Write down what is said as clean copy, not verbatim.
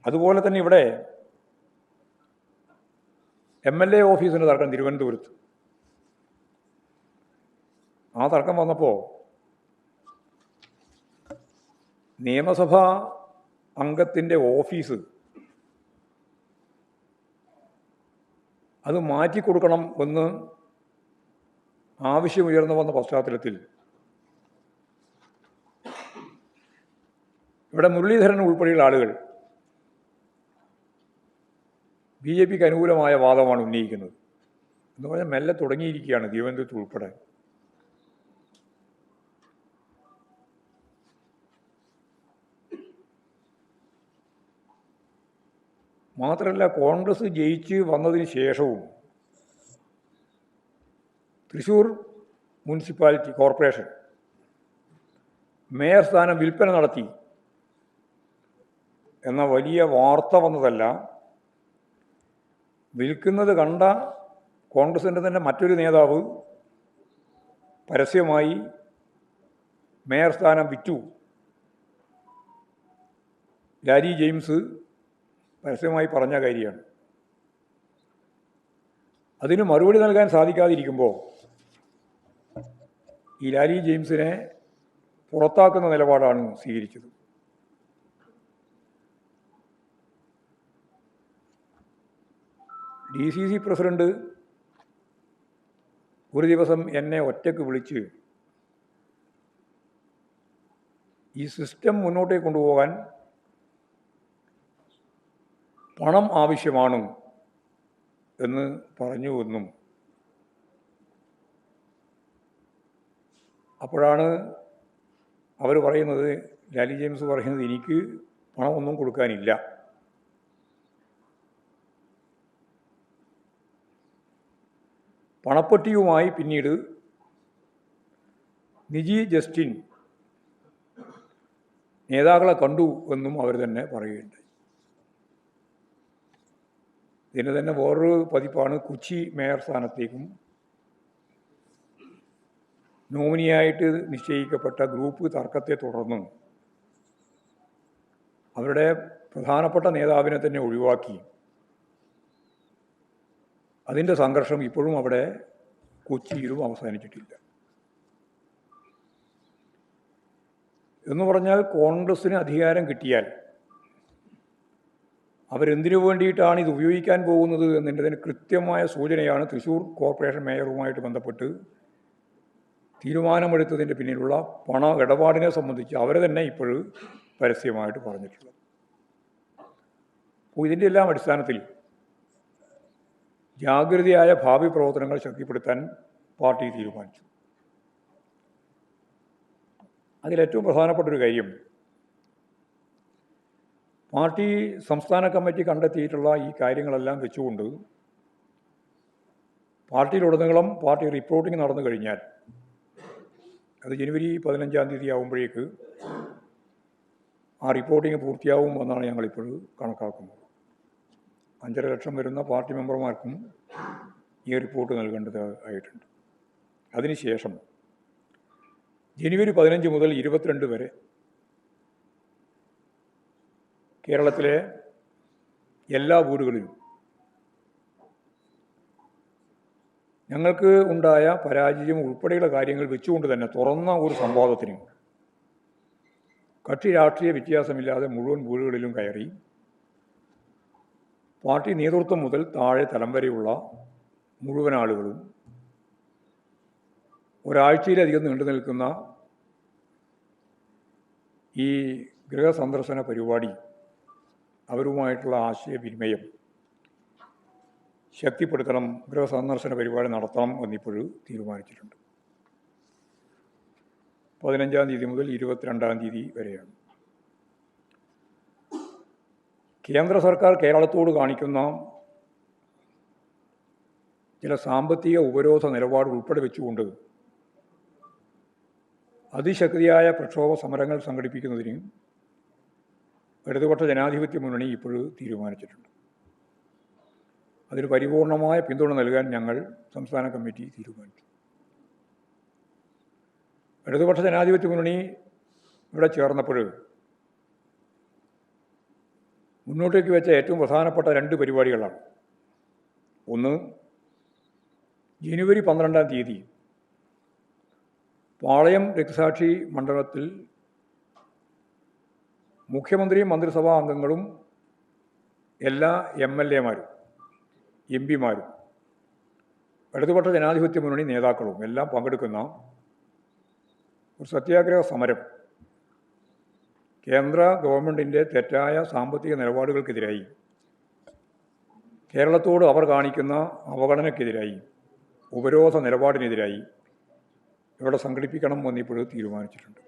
അതുപോലെ തന്നെ ഇവിടെ MLA ഓഫീസിൻ്റെ തർക്കം തിരുവനന്തപുരത്ത്. ആ തർക്കം വന്നപ്പോൾ നിയമസഭാ അംഗത്തിൻ്റെ ഓഫീസ് അത് മാറ്റിക്കൊടുക്കണം എന്ന് ആവശ്യമുയർന്നു വന്ന പശ്ചാത്തലത്തിൽ ഇവിടെ മുരളീധരൻ ഉൾപ്പെടെയുള്ള ആളുകൾ BJPക്ക് അനുകൂലമായ വാദമാണ് ഉന്നയിക്കുന്നത്. എന്ന് പറഞ്ഞാൽ മെല്ലെ തുടങ്ങിയിരിക്കുകയാണ് തിരുവനന്തപുരത്ത് ഉൾപ്പെടെ. മാത്രമല്ല, കോൺഗ്രസ് ജയിച്ച് വന്നതിന് ശേഷവും തൃശ്ശൂർ മുനിസിപ്പാലിറ്റി കോർപ്പറേഷൻ മേയർ സ്ഥാനം വിൽപ്പന നടത്തി എന്ന വലിയ വാർത്ത വന്നതല്ല, വിൽക്കുന്നത് കണ്ട കോൺഗ്രസിൻ്റെ തന്നെ മറ്റൊരു നേതാവ് പരസ്യമായി മേയർ സ്ഥാനം വിറ്റു. ലാരി ജെയിംസ് പരസ്യമായി പറഞ്ഞ കാര്യമാണ്. അതിന് മറുപടി നൽകാൻ സാധിക്കാതിരിക്കുമ്പോൾ ഈ ലാരി ജെയിംസിനെ പുറത്താക്കുന്ന നിലപാടാണ് സ്വീകരിച്ചത്. DCC പ്രസിഡന്റ് ഒരു ദിവസം എന്നെ ഒറ്റയ്ക്ക് വിളിച്ച് ഈ സിസ്റ്റം മുന്നോട്ടേക്ക് കൊണ്ടുപോകാൻ പണം ആവശ്യമാണ് എന്ന് പറഞ്ഞുവെന്നും അപ്പോഴാണ് അവർ പറയുന്നത്, ലാരി ജെയിംസ് പറയുന്നത്, എനിക്ക് പണമൊന്നും കൊടുക്കാനില്ല. പണപ്പെട്ടിയുമായി പിന്നീട് നിജി ജസ്റ്റിൻ നേതാക്കളെ കണ്ടു എന്നും അവർ തന്നെ പറയുകയുണ്ടായി. ഇതിന് തന്നെ വേറൊരു പതിപ്പാണ് കൊച്ചി മേയർ സ്ഥാനത്തേക്കും നോമിനിയായിട്ട് നിശ്ചയിക്കപ്പെട്ട ഗ്രൂപ്പ് തർക്കത്തെ തുടർന്ന് അവരുടെ പ്രധാനപ്പെട്ട നേതാവിനെ തന്നെ ഒഴിവാക്കി. അതിൻ്റെ സംഘർഷം ഇപ്പോഴും അവിടെ കൊച്ചിയിലും അവസാനിച്ചിട്ടില്ല. എന്ന് പറഞ്ഞാൽ കോൺഗ്രസ്സിന് അധികാരം കിട്ടിയാൽ അവരെന്തിനു വേണ്ടിയിട്ടാണ് ഇത് ഉപയോഗിക്കാൻ പോകുന്നത് എന്നതിന് കൃത്യമായ സൂചനയാണ് തൃശ്ശൂർ കോർപ്പറേഷൻ മേയറുമായിട്ട് ബന്ധപ്പെട്ട് തീരുമാനമെടുത്തതിൻ്റെ പിന്നിലുള്ള പണ ഇടപാടിനെ സംബന്ധിച്ച് അവർ തന്നെ ഇപ്പോഴും പരസ്യമായിട്ട് പറഞ്ഞിട്ടുള്ളത്. അപ്പോൾ ഇതിൻ്റെ എല്ലാം അടിസ്ഥാനത്തിൽ ജാഗ്രതയായ ഭാവി പ്രവർത്തനങ്ങൾ ശക്തിപ്പെടുത്താൻ പാർട്ടി തീരുമാനിച്ചു. അതിലേറ്റവും പ്രധാനപ്പെട്ടൊരു കാര്യം, പാർട്ടി സംസ്ഥാന കമ്മിറ്റി കണ്ടെത്തിയിട്ടുള്ള ഈ കാര്യങ്ങളെല്ലാം വെച്ചുകൊണ്ട് പാർട്ടിയിലുടനീളം പാർട്ടി റിപ്പോർട്ടിംഗ് നടന്നു കഴിഞ്ഞാൽ അത് ജനുവരി 15-ാം തീയതി ആകുമ്പോഴേക്ക് ആ റിപ്പോർട്ടിംഗ് പൂർത്തിയാവും എന്നാണ് ഞങ്ങളിപ്പോൾ കണക്കാക്കുന്നത്. 5.5 ലക്ഷം വരുന്ന പാർട്ടി മെമ്പർമാർക്കും ഈ റിപ്പോർട്ട് നൽകേണ്ടത് ആയിട്ടുണ്ട്. അതിനുശേഷം ജനുവരി 15 മുതൽ 22 വരെ കേരളത്തിലെ എല്ലാ വീടുകളിലും ഞങ്ങൾക്ക് ഉണ്ടായ പരാജയം ഉൾപ്പെടെയുള്ള കാര്യങ്ങൾ വെച്ചുകൊണ്ട് തന്നെ തുറന്ന ഒരു സംവാദത്തിന് കക്ഷി രാഷ്ട്രീയ വ്യത്യാസമില്ലാതെ മുഴുവൻ വീടുകളിലും കയറി പാർട്ടി നേതൃത്വം മുതൽ താഴെ തലം വരെയുള്ള മുഴുവൻ ആളുകളും ഒരാഴ്ചയിലധികം നീണ്ടു നിൽക്കുന്ന ഈ ഗൃഹസന്ദർശന പരിപാടി, അവരുമായിട്ടുള്ള ആശയവിനിമയം ശക്തിപ്പെടുത്തണം, ഗൃഹസന്ദർശന പരിപാടി നടത്തണം എന്നിപ്പോഴും തീരുമാനിച്ചിട്ടുണ്ട്. 15-ാം തീയതി മുതൽ 22-ാം തീയതി വരെയാണ്. കേന്ദ്ര സർക്കാർ കേരളത്തോട് കാണിക്കുന്ന ചില സാമ്പത്തിക ഉപരോധ നിലപാട് ഉൾപ്പെടെ വെച്ചുകൊണ്ട് അതിശക്തിയായ പ്രക്ഷോഭ സമരങ്ങൾ സംഘടിപ്പിക്കുന്നതിന് ഇടതുപക്ഷ ജനാധിപത്യ മുന്നണി ഇപ്പോഴും തീരുമാനിച്ചിട്ടുണ്ട്. അതിന് പരിപൂർണമായ പിന്തുണ നൽകാൻ ഞങ്ങൾ സംസ്ഥാന കമ്മിറ്റി തീരുമാനിച്ചു. ഇടതുപക്ഷ ജനാധിപത്യ മുന്നണി ഇവിടെ ചേർന്നപ്പോൾ മുന്നോട്ടേക്ക് വെച്ച ഏറ്റവും പ്രധാനപ്പെട്ട 2 പരിപാടികളാണ്. ഒന്ന്, ജനുവരി 12-ാം തീയതി പാളയം രക്തസാക്ഷി മണ്ഡപത്തിൽ മുഖ്യമന്ത്രിയും മന്ത്രിസഭാ അംഗങ്ങളും എല്ലാ MLA-മാരും MP-മാരും ഇടതുപക്ഷ ജനാധിപത്യ മുന്നണി നേതാക്കളും എല്ലാം പങ്കെടുക്കുന്ന ഒരു സത്യാഗ്രഹ സമരം കേന്ദ്ര ഗവൺമെൻറ്റിൻ്റെ തെറ്റായ സാമ്പത്തിക നിലപാടുകൾക്കെതിരായി, കേരളത്തോട് അവർ കാണിക്കുന്ന അവഗണനയ്ക്കെതിരായി, ഉപരോധ നിലപാടിനെതിരായി ഇവിടെ സംഘടിപ്പിക്കണം എന്നിപ്പോഴും തീരുമാനിച്ചിട്ടുണ്ട്.